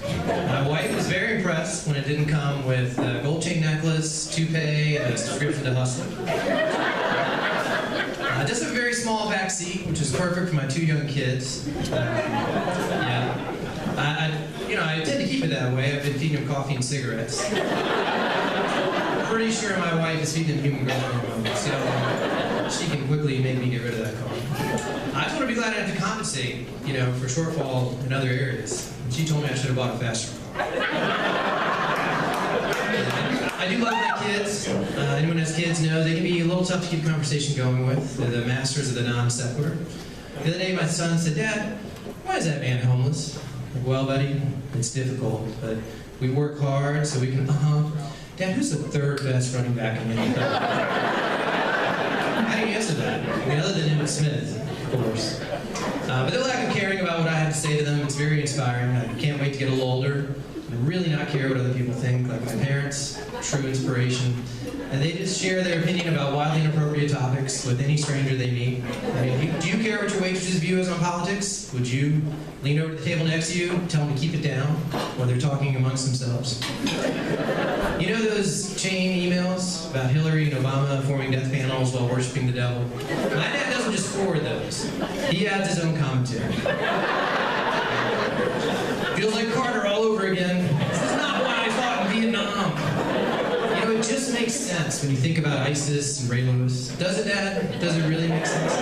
My wife was very impressed when it didn't come with a gold chain necklace, toupee, and a subscription to Hustler. It does have a very small back seat, which is perfect for my 2 young kids. I tend to keep it that way. I've been feeding them coffee and cigarettes. Pretty sure my wife is feeding them human growth hormones, so she can quickly make me get rid of that car. I told her to be glad I didn't have to compensate, for shortfall in other areas. She told me I should have bought a faster car. I do love my kids. Anyone who has kids knows they can be a little tough to keep a conversation going with. They're the masters of the non sequitur. The other day my son said, "Dad, why is that man homeless?" I'm like, "Well, buddy, it's difficult, but we work hard so we can, Dad, who's the 3rd best running back in the NFL?" How do you answer that? Other than Emmitt Smith, of course. But their lack of caring about what I have to say to them, it's very inspiring. I can't wait to get a little older and really not care what other people think, like my parents, true inspiration. And they just share their opinion about wildly inappropriate topics with any stranger they meet. Do you care what your waitress's view is on politics? Would you lean over to the table next to you, tell them to keep it down while they're talking amongst themselves? You know those chain emails about Hillary and Obama forming death panels while worshiping the devil? My dad doesn't just forward those. He adds his own commentary. Feels like Carter all over again. This is not why I fought in Vietnam. It just makes sense when you think about ISIS and Ray Lewis. Does it, Dad? Does it really make sense?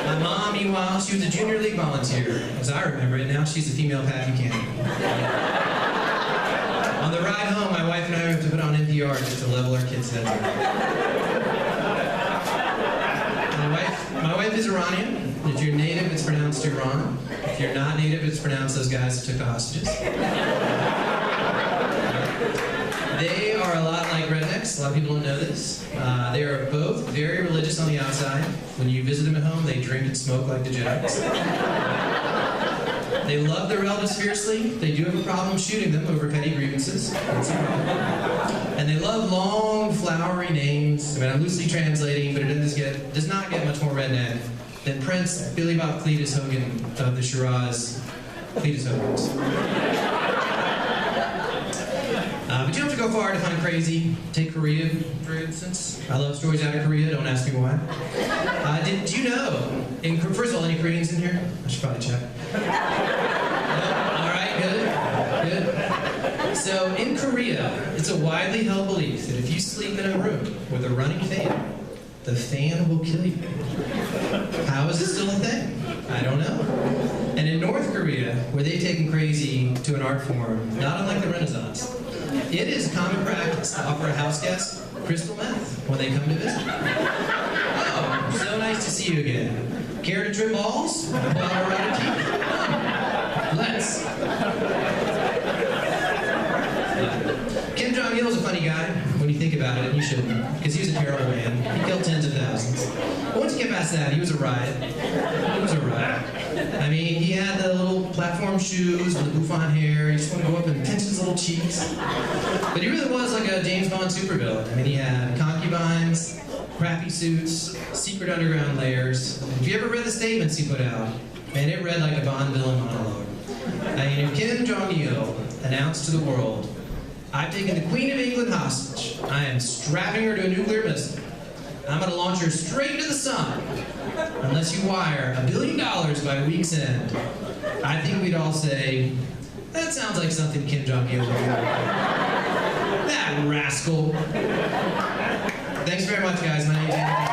My mom, meanwhile, she was a junior league volunteer. As I remember it, now she's a female Pat Buchanan. On the ride home, my wife and I have to put on NPR just to level our kids' heads up. My wife is Iranian. If you're native, it's pronounced Iran. If you're not native, it's pronounced those guys who took the hostages. They are a lot like rednecks. A lot of people don't know this. They are both very religious on the outside. When you visit them at home, they drink and smoke like degenerates. They love their relatives fiercely. They do have a problem shooting them over petty grievances. That's a problem. And they love long, flowery names. I'm loosely translating, but it does not get much more redneck than Prince Billy Bob Cletus Hogan of the Shiraz Cletus Hogans. But you don't have to go far to find crazy. Take Korea, for instance. I love stories out of Korea. Don't ask me why. Did you know? First of all, any Koreans in here? I should probably check. No? All right, good. So in Korea, it's a widely held belief that if you sleep in a room with a running fan, the fan will kill you. How is this still a thing? I don't know. And in North Korea, where they've taken crazy to an art form, not unlike the Renaissance, it is common practice to offer a house guest crystal meth when they come to visit. Oh, so nice to see you again. Care to trim balls? While we're out of teeth? Let's. Kim Jong-il was a funny guy, when you think about it, and you shouldn't, because he was a terrible man. He killed tens of thousands. But once you get past that, he was a riot. He was a riot. He had the little platform shoes and the bouffant hair. He just wanted to go up and pinch his little cheeks. But he really was like a James Bond supervillain. He had concubines, crappy suits, secret underground layers. If you ever read the statements he put out, man, it read like a Bond villain monologue. If Kim Jong-il announced to the world, "I've taken the Queen of England hostage. I am strapping her to a nuclear missile. I'm going to launch her straight into the sun, unless you wire $1 billion by week's end," I think we'd all say, that sounds like something Kim Jong-il would do. That rascal. Thanks very much, guys. My name's Andy.